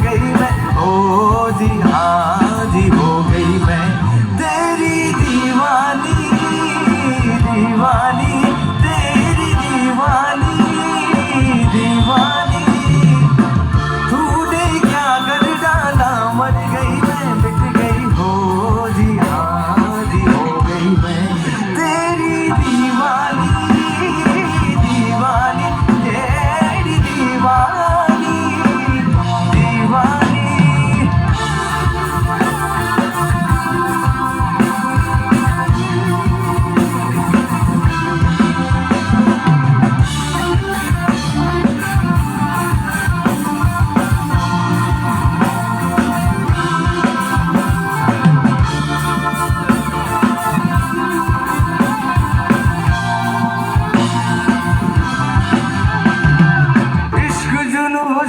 गई मैं, ओ जी हाँ जी हो गई मैं तेरी दीवानी, दीवानी तेरी दीवानी, दीवानी तूने क्या कर डाला, मर गई मैं मिट गई, हो जी हाँ जी हो गई मैं तेरी दीवानी, दीवानी तेरी दीवानी, दीवानी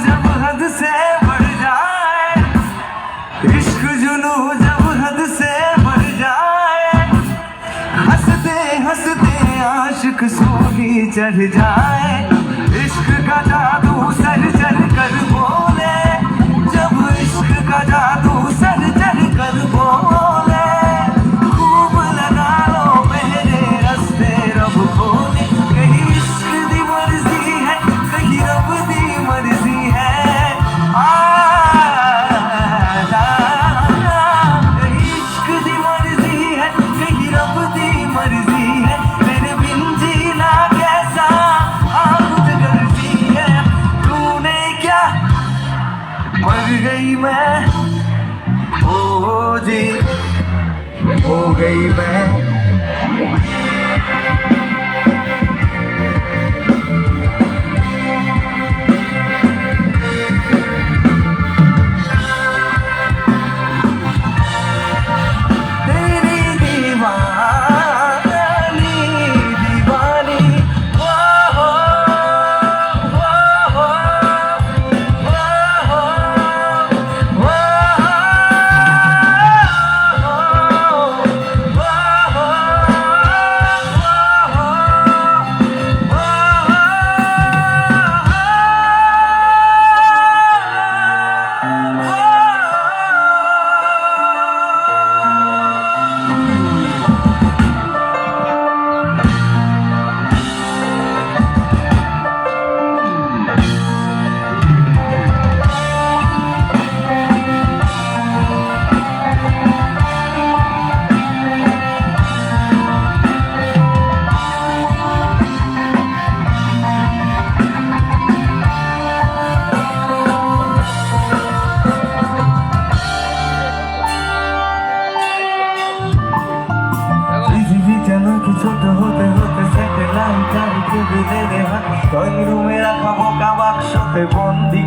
जब हद से बढ़ जाए, इश्क जुनू जब हद से बढ़ जाए, हंसते हंसते आशिक सूली चढ़ जाए, इश्क का जादू सर चढ़ कर बोले, जब इश्क का जादू सर चढ़ कर बोले, खूब लगा लो मेरे रास्ते रब खोले, कहीं इश्क दी मर्जी है, कहीं रब दी मर्जी है, कहीं इश्क दी मर्जी है, कहीं रब दी मर्जी है, मेरे बिन जीना कैसा आग जलती है, तूने क्या मर गई मैं, ओ जी हो गई मैं ছোট হতে হতে স্যাটেলাইট গাড়িকে বেঁধে দেওয়া, ড্রয়িং রুমে রাখা বোকা বাক্সতে বন্দি,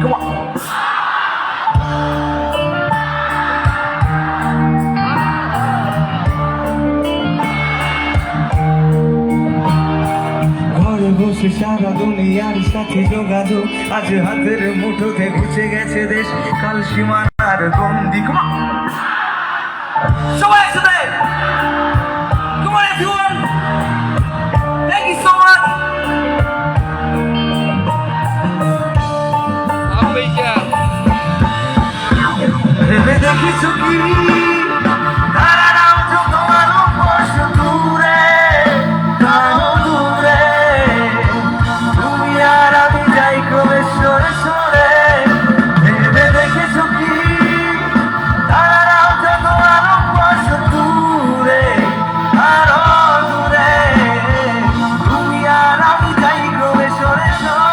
ঘরে বসে সারা দুনিয়ার সাথে যোগাযোগ, আজ হাতের মুঠোতে ঘুচে গেছে দেশ, কাল সীমানার বন্দি, সবাই একসাথে come on everyone, thank you so much. ভেবে দেখিছো কি তারারাও যত আলো বসে দূরে, কানো দূরে, তুমি আর আমি যাই ক্রমে সরে সরে, ভেবে দেখেছো কি তারারাও যত আলো বসে দূরে, আরো দূরে, তুমি আর আমি যাই ক্রমে সরে সরে,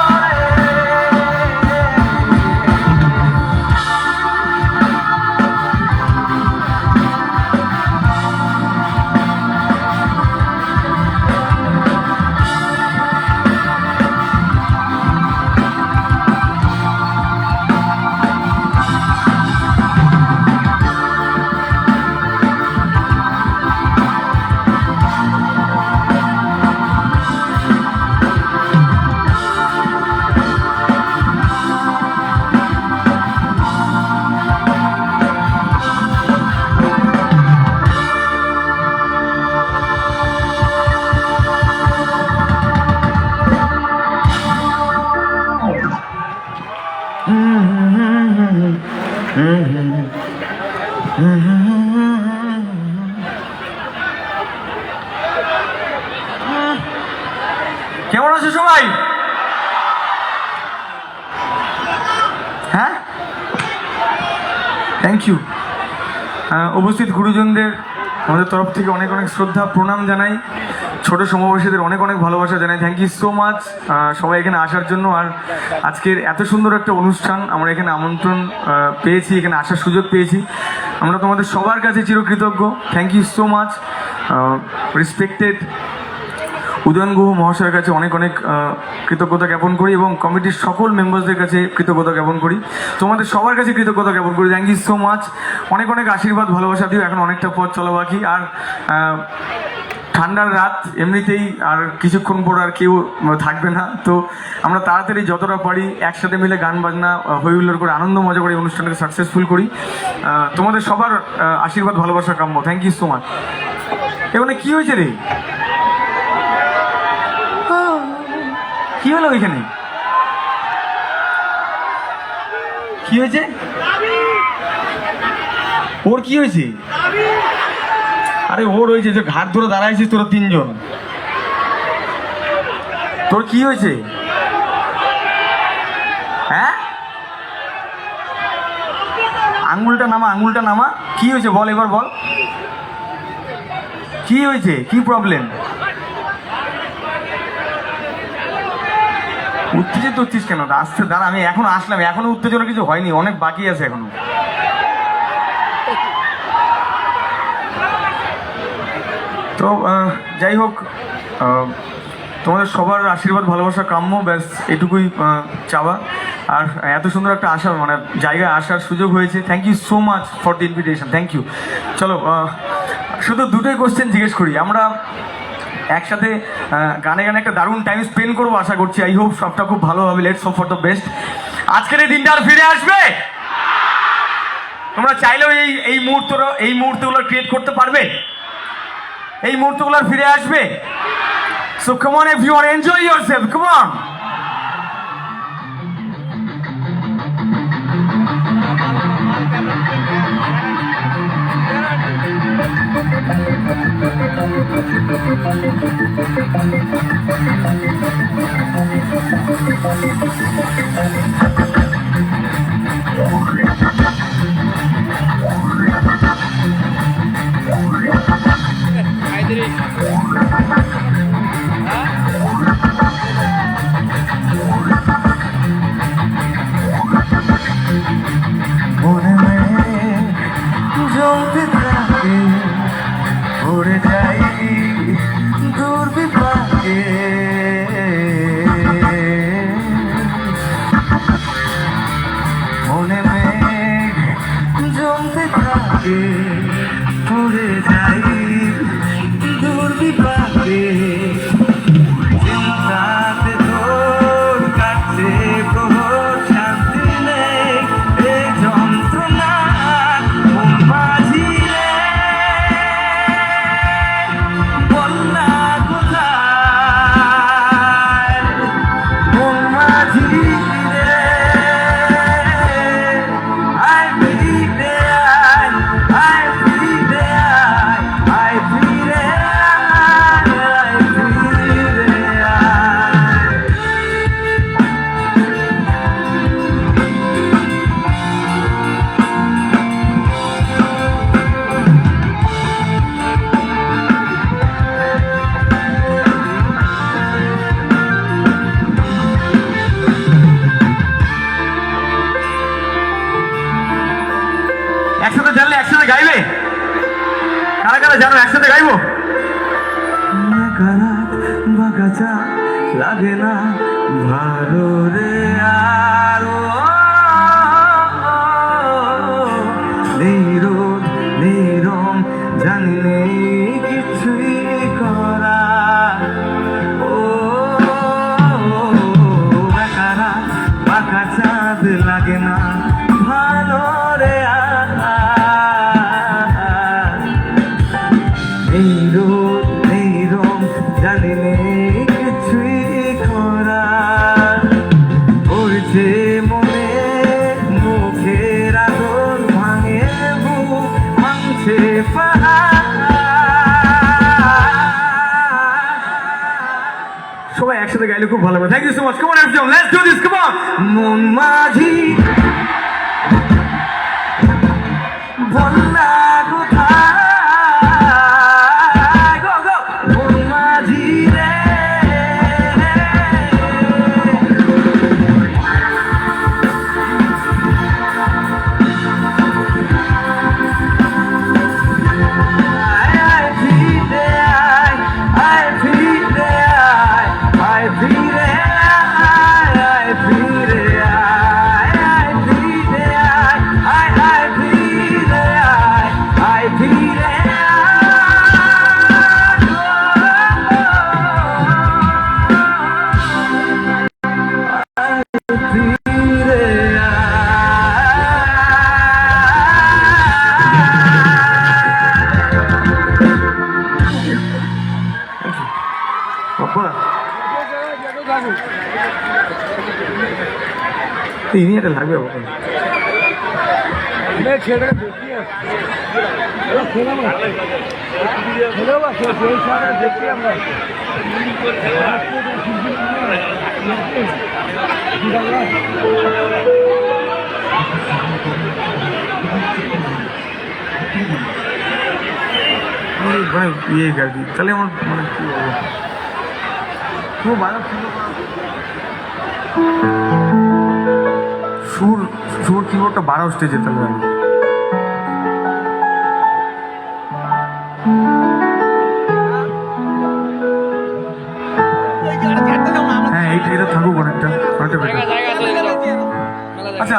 কেমন আছো সবাই? হ্যাঁ, থ্যাংক ইউ। উপস্থিত গুরুজনদের আমাদের তরফ থেকে অনেক অনেক শ্রদ্ধা প্রণাম জানাই, ছোট সমবয়সীদের অনেক অনেক ভালোবাসা জানাই। থ্যাংক ইউ সো মাচ সবাই এখানে আসার জন্য। আর আজকের এত সুন্দর একটা অনুষ্ঠান আমরা এখানে আমন্ত্রণ পেয়েছি, এখানে আসার সুযোগ পেয়েছি, আমরা তোমাদের সবার কাছে চিরকৃতজ্ঞ। Thank you so much. Respected Udayan Guha মহাশয়ের কাছে অনেক অনেক কৃতজ্ঞতা জ্ঞাপন করি এবং কমিটির সকল মেম্বারসদের কাছে কৃতজ্ঞতা জ্ঞাপন করি, তোমাদের সবার কাছে কৃতজ্ঞতা জ্ঞাপন করি। Thank you so much. অনেক অনেক আশীর্বাদ ভালোবাসা দিও, এখন অনেকটা পথ চলা বাকি। আর ঠান্ডার রাত এমনিতেই, আর কিছুক্ষণ পর আর কেউ থাকবে না, তো আমরা তাড়াতাড়ি যতটা পারি একসাথে মিলে গান বাজনা হই হুল্লোড় করে আনন্দ মজা করে অনুষ্ঠানটাকে সাকসেসফুল করি। তোমাদের সবার আশীর্বাদ ভালোবাসা কাম্য। Thank you so much. এখানে কি হয়েছে রে? কি হলো ওইখানে? কি হয়েছে? ওর কি হয়েছে? আরে ওর হয়েছে যে ঘাট ধরে দাঁড়াইছিস তোরা তিনজন, তোর কি হয়েছে? হ্যাঁ, আঙুলটা নামা, আঙুলটা নামা। কি হয়েছে বল, এবার বল কি হয়েছে, কি প্রবলেম? উত্তেজিত হচ্ছিস কেন? আসতে দাঁড়া, আমি এখন আসলাম, এখনো উত্তেজনা কিছু হয়নি, অনেক বাকি আছে এখনো। তো যাই হোক, তোমাদের সবার আশীর্বাদ ভালোবাসা কাম্য, ব্যাস এটুকুই চাওয়া। আর এত সুন্দর একটা আসার মানে জায়গায় আসার সুযোগ হয়েছে। Thank you so much for the invitation. Thank you. চলো, শুধু দুটোই কোশ্চেন জিজ্ঞেস করি। আমরা একসাথে গানে গানে একটা দারুণ টাইম স্পেন্ড করবো আশা করছি। আই হোপ সবটা খুব ভালো হবে। Let's hope for the best. আজকের এই দিনটা আর ফিরে আসবে? তোমরা চাইলেও এই মুহূর্তগুলো ক্রিয়েট করতে পারবে? এই মুহূর্তগুলো আর ফিরে আসবে? So come on everyone, enjoy yourself, come on. মনে জমতে থাকে, উড়ে যাই দূর বিপাকে, মনে মেঘ জমতে থাকে, উড়ে যাই দূর বিপাকে, চিন্তাতে তোর কাছে প্রহর, শান্তি নেই এ যন্ত্রণা মন মাঝি রে, বন্যা কোথায় মন মাঝি রে, আয় ফিরে আয়, আয় ফিরে আয়, আয় ফিরে আয়, আয় ফিরে আয়। একসাথে জানলে একসাথে গাইবে? কারা কারা জানো একসাথে গাইবো? বাগাচা লাগে না ভালো রে, আর নিরোধ নিরম জানি নেই কিছুই করা, ও বেকারা বাঁকা চাঁদ লাগে না ভালো রে, এই রোদ এই রং জানি নেই কিছুই করা, পড়ছে একসাথে গাইলে খুব ভালো হবে। Thank you so much. Come on everyone, let's do this, come on. মন মাঝি বন্যা কোথায়, গো গো মন মাঝি রে। ইনি এটা লাগবে বাবা। ভাই ইয়ে গাড়ি তাহলে আমার মানে কি বলবো, খুব ভালো সুর সুর কিবোর্ডটা বাড়াও স্টেজে তাহলে। হ্যাঁ এটা থাকুক অনেকটা বেটার। আচ্ছা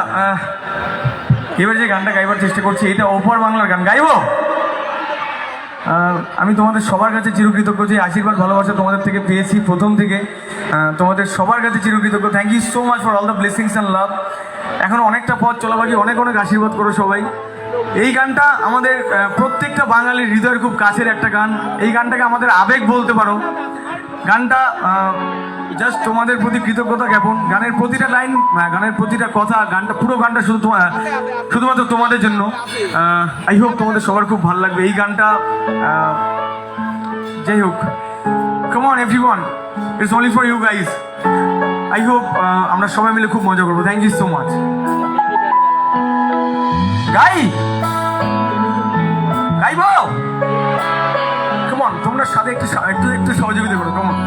এবার যে গানটা গাইবার চেষ্টা করছি এটা ওপার বাংলার গান গাইবো। আমি তোমাদের সবার কাছে চিরকৃতজ্ঞ যে আশীর্বাদ ভালোবাসা তোমাদের থেকে পেয়েছি প্রথম থেকে। তোমাদের সবার কাছে চিরকৃতজ্ঞ। Thank you so much for all the blessings and love. এখন অনেকটা পথ চলা বাকি, অনেক অনেক আশীর্বাদ করো সবাই। এই গানটা আমাদের প্রত্যেকটা বাঙালির হৃদয়ের খুব কাছের একটা গান। এই গানটাকে আমাদের আবেগ বলতে পারো। গানটা জাস্ট তোমাদের প্রতি কৃতজ্ঞতা জ্ঞাপন। গানের প্রতিটা লাইন, গানের প্রতিটা কথা, গানটা পুরো গানটা শুধুমাত্র তোমাদের জন্য। আই হোপ তোমাদের সবার খুব ভালো লাগবে এই গানটা। যাই হোক, come on everyone, it's only for you guys. I hope আমরা সবাই মিলে খুব মজা করবো। Thank you so much. গাইব কাম অন, তোমরা সাথে একটু সহযোগিতা করো। Come on.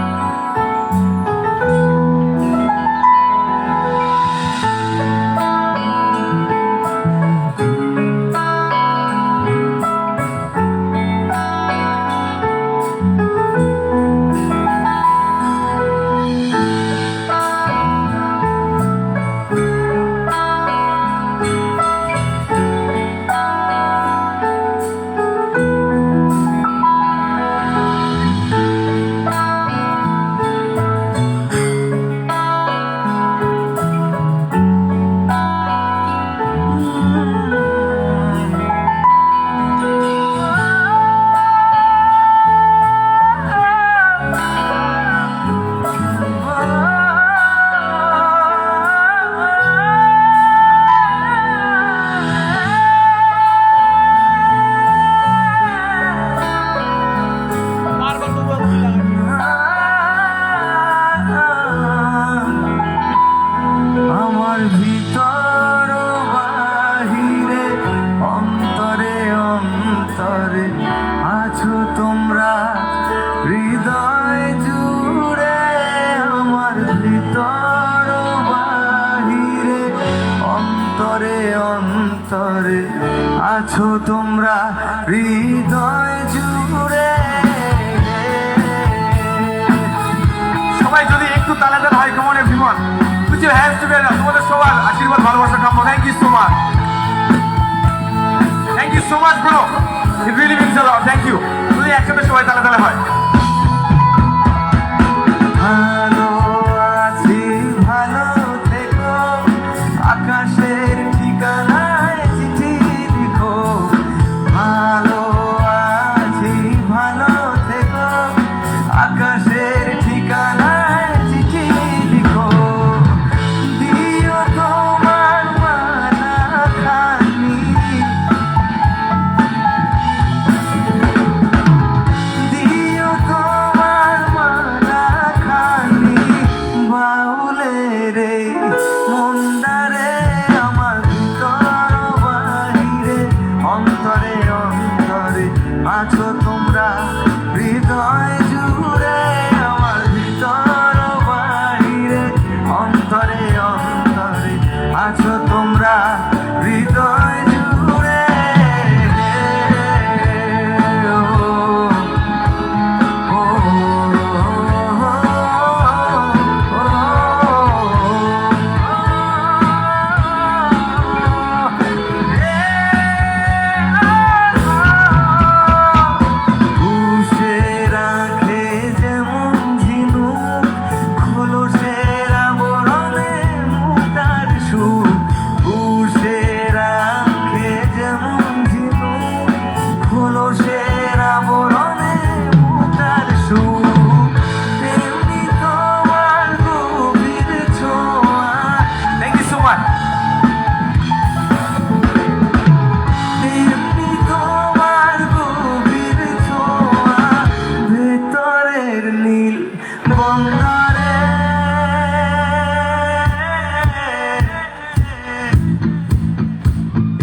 অন্তরে আছো তোমরা হৃদয় জুড়ে। সবাই যদি একটু তালে তালে হয়, কেমন everyone put your hands together. তোমাদের সবার আশীর্বাদ ভালোবাসা কাম্য। Thank you so much. Thank you so much bro, it really means a lot. Thank you. যদি একসাথে সবাই তালে তালে হয়। ভালো আছি, ভালো থেকো, আকাশের ঠিকানায় চিঠি লিখো। ভালো আছি, ভালো থেকো, আকাশের ঠিকানায় চিঠি লিখো। দিও তোমার মালা খানি, দিও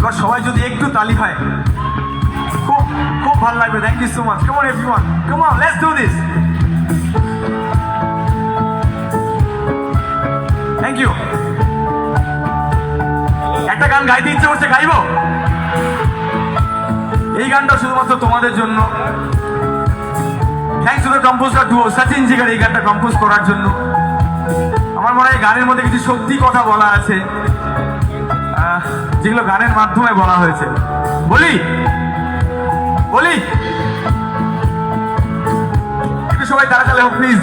এবার সবাই যদি একটু তালি হয় খুব খুব ভালো লাগবে। Thank you so much. Come on everyone, come on, let's do this. Thank you. একটা গান গাইতে ইচ্ছে করছে, গাইবো। এই গানটা শুধুমাত্র তোমাদের জন্য। Thanks to the composer duo Sachin Jigar এই গানটা কম্পোজ করার জন্য। আমার মনে হয় গানের মধ্যে কিছু সত্যি কথা বলা আছে, যেগুলো গানের মাধ্যমে বলা হয়েছে। বলি বলি একটু সবাই তাড়াতাড়ি হোক প্লিজ।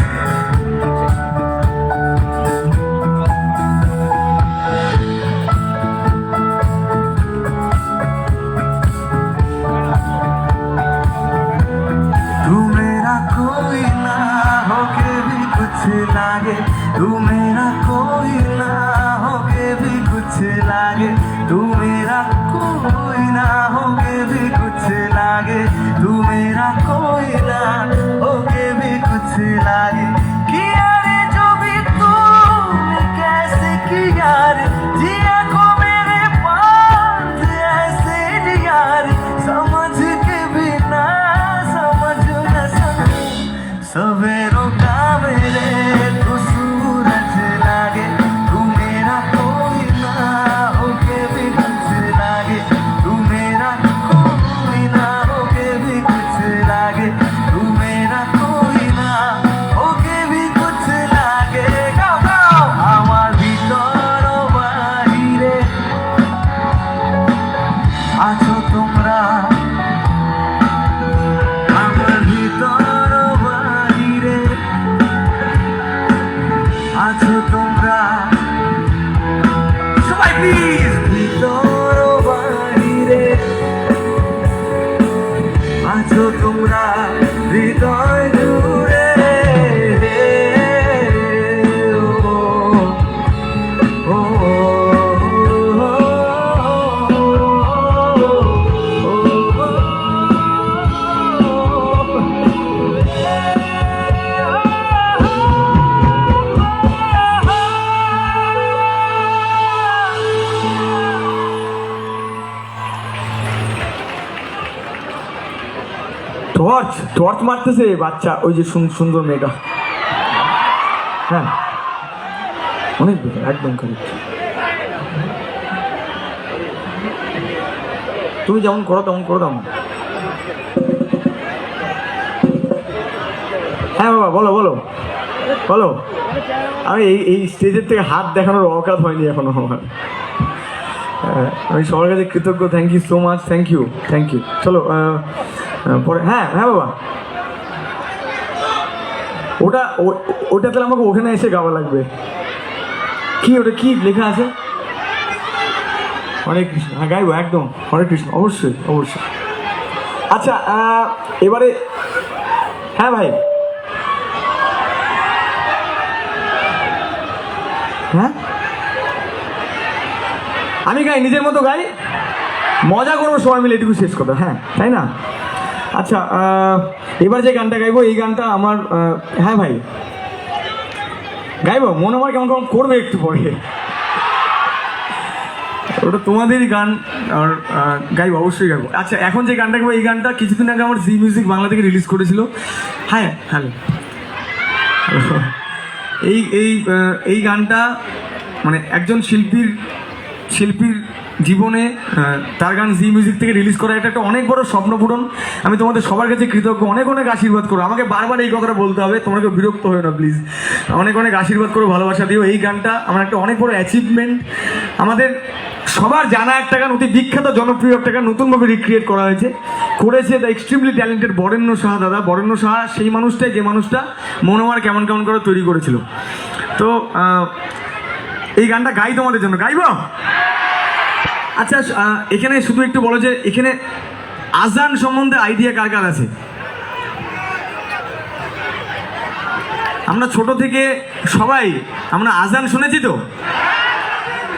लागे तू मेरा कोई ना होके भी कुछ लागे, तू मेरा कोई ना होके भी कुछ लागे, तू मेरा कोई ना होके भी कुछ लागे। किया रे जो भी तूने कैसे किया रे, जिया को मेरे पास ऐसे यार, समझ के भी ना समझ न सके सवेरों का मेरे तू सूरज लागे, तू मेरा कोई ना होके भी कुछ लागे, तू मेरा कोई ना होके भी कुछ लागे, तू मेरा कोई ना होके भी कुछ लागे। गाओ गाओ আমার ভিতর বাহিরে আছো তোমরা, আমার ভিতর বাহিরে আছো তোমরা, সবাই প্লিজ। ভিতর বাহিরে আছো তোমরা, হৃদয় জুড়ে। ও, ও, টর্চ টর্চ মারতেছে বাচ্চা, ওই যে সুন্দর মেয়েটা। হ্যাঁ অনেক বেকার, একদম কারেক্ট। তুমি যেমন করো তেমন করো তেমন। হ্যাঁ বাবা বলো বলো বলো। আমি এই স্টেজের থেকে হাত দেখানোর অকাত হয়নি এখনো আমার। আমি সবার কাছে কৃতজ্ঞ। Thank you so much, thank you thank you. চলো পরে। হ্যাঁ হ্যাঁ বাবা, ওটা তাহলে আমাকে ওখানে এসে গাওয়া লাগবে। কি ওটা কি লেখা আছে? হরে কৃষ্ণ। হ্যাঁ গাইবো একদম, হরে কৃষ্ণ, অবশ্যই অবশ্যই। আচ্ছা এবারে হ্যাঁ ভাই, হ্যাঁ আমি গাই, নিজের মতো গাই, মজা করবো সবাই মিলে, এটুকু শেষ কথা। হ্যাঁ তাই না? আচ্ছা এবার যে গানটা গাইবো এই গানটা আমার, হ্যাঁ ভাই গাইবো, মনে হয় কেমন কেমন করবে একটু পরে। ওটা তোমাদেরই গান, আর গাইবো, অবশ্যই গাইবো। আচ্ছা এখন যে গানটা গাইবো এই গানটা কিছুদিন আগে আমার জি মিউজিক বাংলা থেকে রিলিজ করেছিল। হ্যাঁ হ্যালো। এই গানটা মানে একজন শিল্পীর জীবনে তার গান জি মিউজিক থেকে রিলিজ করা, এটা একটা অনেক বড় স্বপ্ন পূরণ। আমি তোমাদের সবার কাছে কৃতজ্ঞ। অনেক অনেক আশীর্বাদ করো আমাকে, বারবার এই কথাটা বলতে হবে, তোমরা কেউ বিরক্ত হয়ে না প্লিজ। অনেক অনেক আশীর্বাদ করো, ভালোবাসা দিও। এই গানটা আমার একটা অনেক বড় অ্যাচিভমেন্ট। আমাদের সবার জানা একটা গান, অতি বিখ্যাত জনপ্রিয় একটা গান নতুনভাবে রিক্রিয়েট করা হয়েছে, করেছে দ্য এক্সট্রিমলি ট্যালেন্টেড বরেণ্য সাহা দাদা। বরেণ্য সাহা সেই মানুষটাই যে মানুষটা মনোমার কেমন কেমন করে তৈরি করেছিল। তো এই গানটা গাই তোমাদের জন্য, গাইবো। আচ্ছা এখানে শুধু একটু বলো যে এখানে আজান সম্বন্ধে আইডিয়া কার কার আছে? আমরা ছোট থেকে সবাই আমরা আজান শুনেছি তো,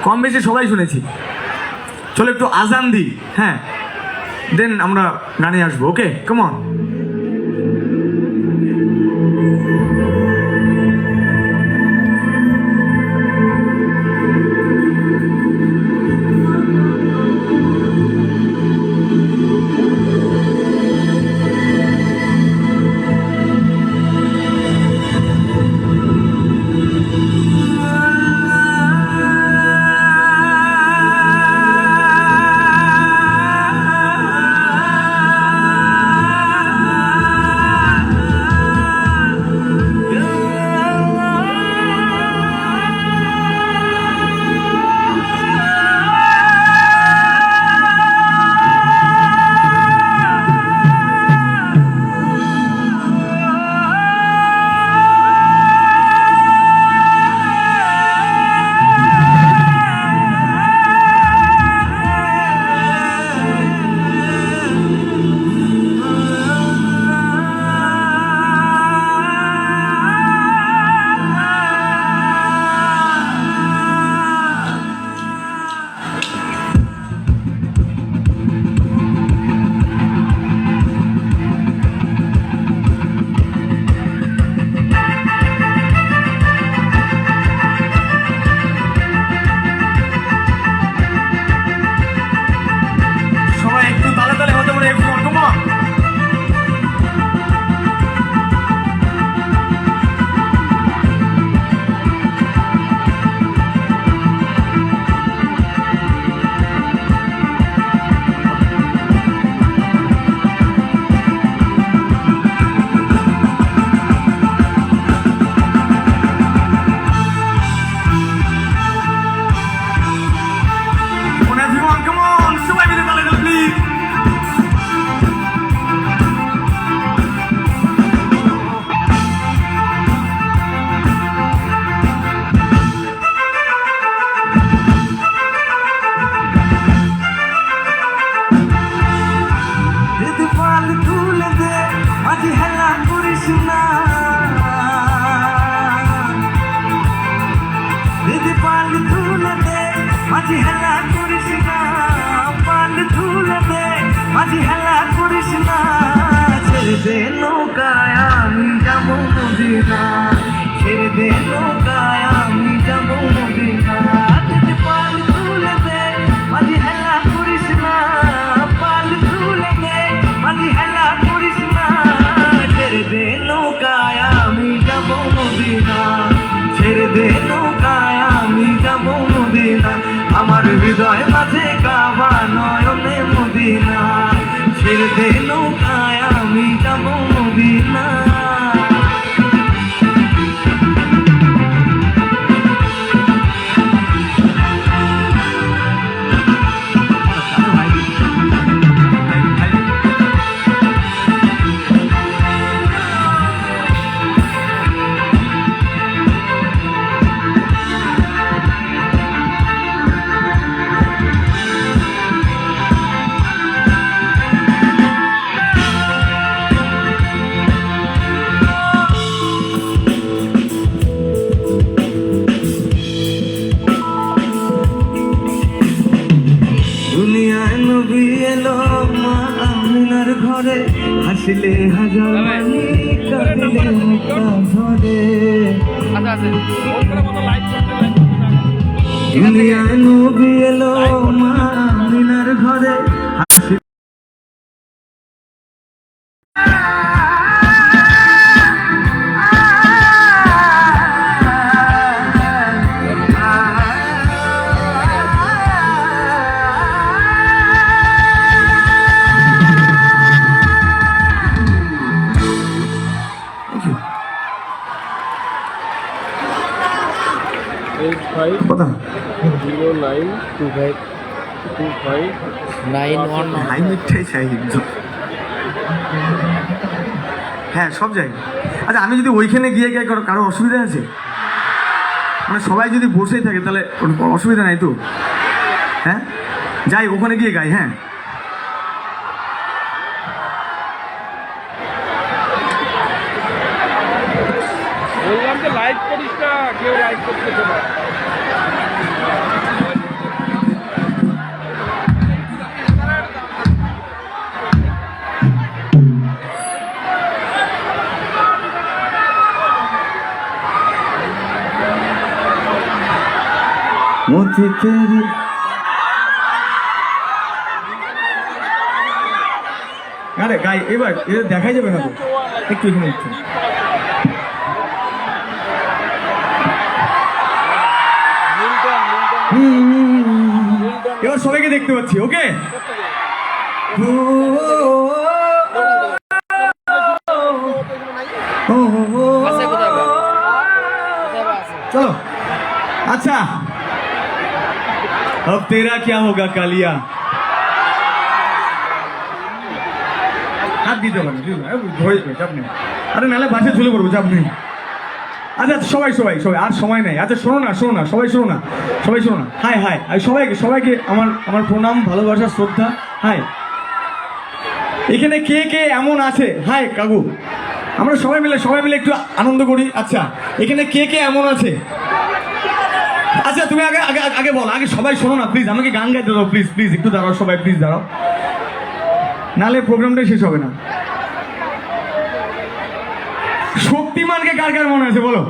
কম বেশি সবাই শুনেছি। চলো একটু আজান দিই, হ্যাঁ দেন আমরা গানে আসবো। ওকে কাম অন। করিস না, যদি পাল তুলে দে মাঝি হেলা করিস না, পাল তুলে দে মাঝি হেলা করিস না, ছেড়ে দে নৌকায় আমি যাবো মদিনা, ছেড়ে দে নৌকায় আমি যাবো মদিনা, যদি পাল তুলে দে মাঝি হেলা করিস না, পাল তুলে দে মাঝি হেলা করিস না, ছেড়ে দে নৌকায় আমি যাবো মদিনা, ছেড়ে দে নৌকায় আমি যাবো মদিনা, আমার হৃদয় মাঝে কাবা নয়নে মদিনা, ছেড়ে দে নৌকায় আমি যাবো মদিনা। দুনিয়ায় নবী এলো মা আমিনার ঘরে, হাসিলে হাজার মানি কাঁদিলে একটা ধরে, দুনিয়ায় নবী এলো মা আমিনার ঘরে, হাসিলে কথা 09252591 চাই কিন্তু। হ্যাঁ সব জায়গায়। আচ্ছা আমি যদি ওইখানে গিয়ে গাই কারো অসুবিধা আছে? মানে সবাই যদি বসেই থাকে তাহলে কোনো অসুবিধা নাই তো? হ্যাঁ যাই ওখানে গিয়ে গাই। হ্যাঁ বললাম তো লাইভ করিস না, কেউ লাইভ করতেছে না। मोती तेरी আরে গাই এবার এটা দেখাই যাবে না তো, একটু এখানে একটু এবার সবাইকে দেখতে পাচ্ছি। ওকে চলো। अच्छा अब तेरा क्या होगा कालिया, হাত দিতে পারেন ধরে চাপ নেই, আরে নাহলে বাসে ঝুলে পড়বো, চাপ নেই। আচ্ছা সবাই সবাই সবাই আর সময় নেই। আচ্ছা শোনো না শোনো না সবাই শোনো না সবাই শোনো না। হাই হাই সবাইকে সবাইকে আমার আমার প্রণাম, ভালোবাসা, শ্রদ্ধা। হাই এখানে কে কে এমন আছে? হাই কাকু, আমরা সবাই মিলে একটু আনন্দ করি। আচ্ছা এখানে কে কে এমন আছে? আচ্ছা তুমি আগে আগে আগে বল, আগে সবাই শোনো না প্লিজ, আমাকে গান গাইতে দাও প্লিজ প্লিজ, একটু দাঁড়াও সবাই প্লিজ দাঁড়াও, নাহলে প্রোগ্রামটাই শেষ হবে না। শক্তিমানকে কার কার মনে আছে বলো?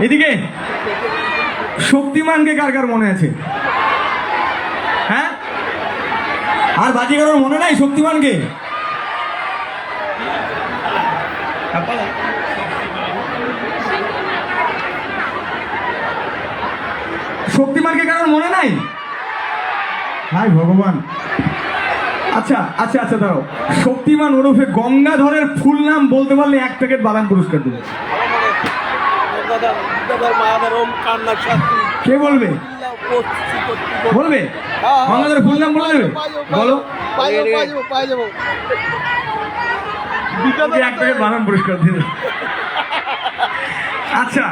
এদিকে শক্তিমানকে কার কার মনে আছে? হ্যাঁ আর বাকি কারোর মনে নাই শক্তিমানকে? শক্তিমানকে কারোর মনে নাই? হাই ভগবান। আচ্ছা আচ্ছা আচ্ছা দাঁড়াও, শক্তিমান ওরফে গঙ্গাধরের ফুল নাম বলতে পারলে 1 প্যাকেট বাদাম পুরস্কার দেবে। কে বলবে? বলবে গঙ্গাধরের ফুল নাম বলে দেবে? বলো 1 প্যাকেট বাদাম পুরস্কার দেবে। আচ্ছা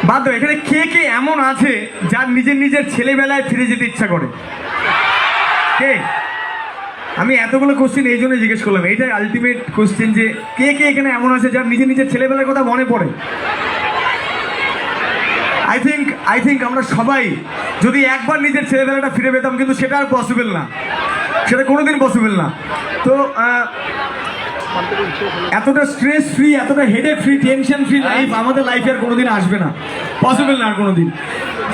বাদ দাও, এখানে কে কে এমন আছে যার নিজের নিজের ছেলেবেলায় ফিরে যেতে ইচ্ছা করে? কে আমি এতগুলো কোশ্চেন এই জন্য জিজ্ঞেস করলাম, এইটাই আলটিমেট কোশ্চেন যে কে কে এখানে এমন আছে যার নিজের নিজের ছেলেবেলার কথা মনে পড়ে। আই থিঙ্ক আমরা সবাই যদি একবার নিজের ছেলেবেলাটা ফিরে পেতাম, কিন্তু সেটা আর পসিবল না, সেটা কোনোদিন পসিবল না। তো এতটা স্ট্রেস ফ্রি, এতটা headache free, tension free life আমাদের লাইফে আর কোনোদিন আসবে না, পসিবল না আর কোনোদিন।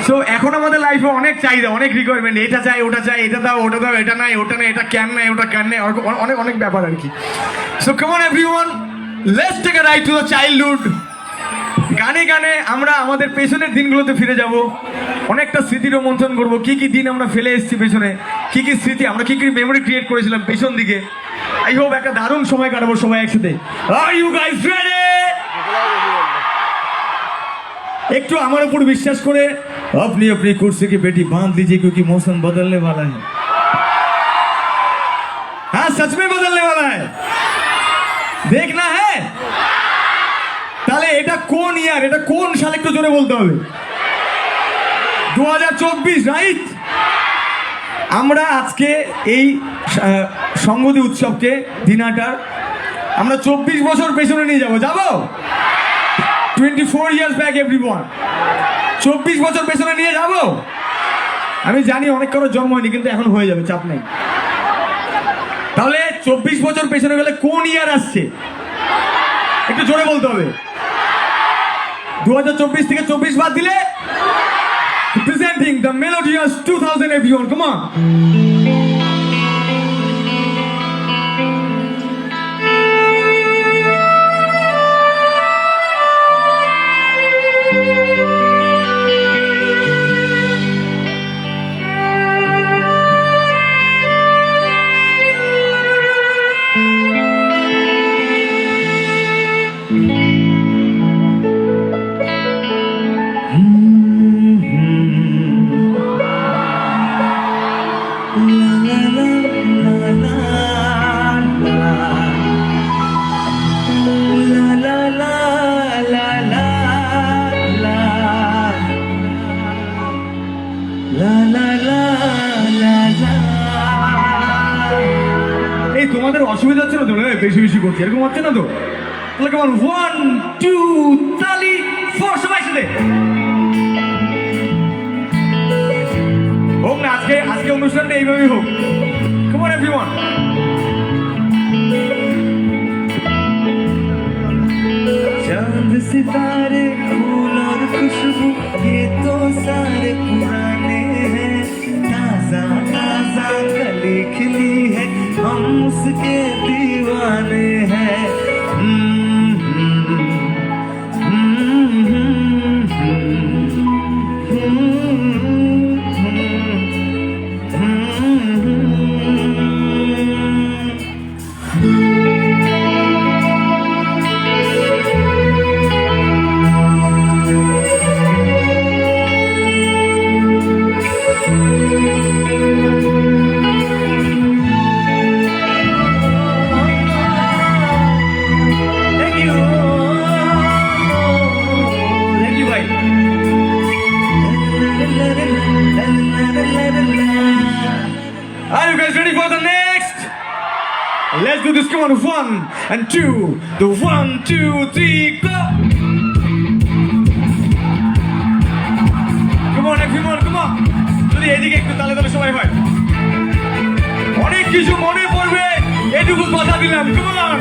সো এখন আমাদের লাইফে অনেক চাহিদা, অনেক রিকোয়ারমেন্ট, এটা চাই, ওটা চাই, এটা দাও, ওটা দাও, এটা নাই, ওটা নাই, এটা ক্যান নাই, ওটা ক্যান নাই, অনেক অনেক ব্যাপার আর কি। So come on everyone, let's take a ride to the childhood. গানে গানে আমরা আমাদের পেছনের দিনগুলোতে ফিরে যাব, অনেকটা স্মৃতি রোমন্থন করবো, কি কি দিন আমরা ফেলে এসেছি পেছনে, কি কি স্মৃতি, আমরা কি কি মেমোরি ক্রিয়েট করেছিলাম পেছন দিকে। আই হোপ একটা দারুণ সময় কাটাবো সবাই একসাথে। Are you guys ready? একটু আমার উপর বিশ্বাস করে अपनी अपनी कुर्सी की पेटी बांध लीजिए क्योंकि मौसम बदलने वाला है। हाँ, सच में बदलने वाला है, देखना है। তাহলে এটা কোন ইয়ার, এটা কোন সাল একটু জোরে বলতে হবে? 2024, রাইট? আমরা আজকে এই সংগতি উৎসবকে, দিনাটার আমরা 24 বছর পেছনে নিয়ে যাবো। 24 ইয়ার্স ব্যাক এভরিওয়ান, 24 বছর পেছনে নিয়ে যাব। আমি জানি অনেক কারো জন্ম হয়নি, কিন্তু এখন হয়ে যাবে, চাপ নেই। তাহলে 24 বছর পেছনে গেলে কোন ইয়ার আসছে একটু জোরে বলতে হবে। 2024 থেকে 24 বাদ দিলে presenting the melodious 2000 everyone, come on. এই তোমাদের অসুবিধা হচ্ছে না তো? বেশি বেশি করছি, এরকম হচ্ছে না তো? তাহলে কেমন 1 2 তালি 4 সবাই সাথে হোক না। আজকে অনুষ্ঠানটা এইভাবেই হোক। Come on everyone. चांद सितारे फूल और खुशबू ये तो सारे पुराने हैं, ताजा ताजा कली खिली है, हम उसके दीवाने हैं। Are you guys ready for the next? Let's do this. Come on, 1 and 2. The 1 2 3 go. Come on everyone, come on. যদি এদিকে একটু তালে তালে সবাই হয়, অনেক কিছু মনে পড়বে, এটুকু কথা দিলাম। Come on.